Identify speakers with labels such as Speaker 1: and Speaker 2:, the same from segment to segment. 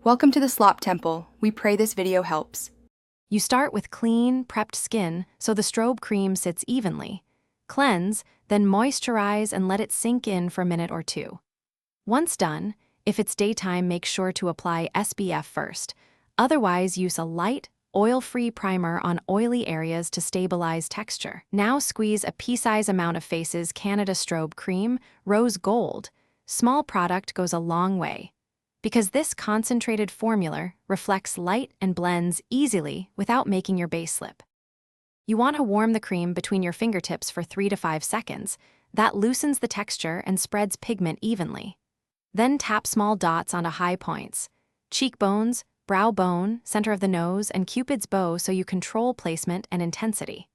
Speaker 1: Welcome to the Slop Temple. We pray this video helps.
Speaker 2: You start with clean, prepped skin so the strobe cream sits evenly. Cleanse, then moisturize and let it sink in for a minute or two. Once done, if it's daytime, make sure to apply SPF first. Otherwise, use a light, oil-free primer on oily areas to stabilize texture. Now squeeze a pea-size amount of Faces Canada Strobe Cream, rose gold. Small product goes a long way, because this concentrated formula reflects light and blends easily without making your base slip. You want to warm the cream between your fingertips for 3 to 5 seconds. That loosens the texture and spreads pigment evenly. Then tap small dots onto high points, cheekbones, brow bone, center of the nose, and Cupid's bow so you control placement and intensity.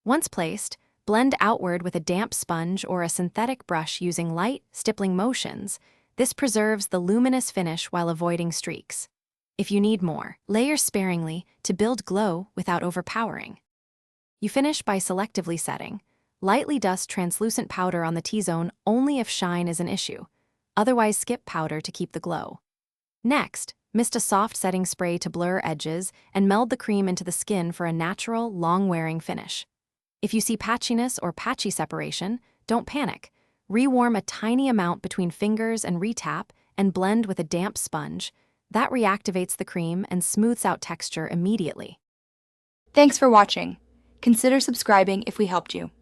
Speaker 2: Once placed, blend outward with a damp sponge or a synthetic brush using light, stippling motions. This preserves the luminous finish while avoiding streaks. If you need more, layer sparingly to build glow without overpowering. You finish by selectively setting. Lightly dust translucent powder on the T-zone only if shine is an issue. Otherwise, skip powder to keep the glow. Next, mist a soft setting spray to blur edges and meld the cream into the skin for a natural, long-wearing finish. If you see patchiness or patchy separation, don't panic. Rewarm a tiny amount between fingers and retap and blend with a damp sponge. That reactivates the cream and smooths out texture immediately.
Speaker 1: Thanks for watching. Consider subscribing if we helped you.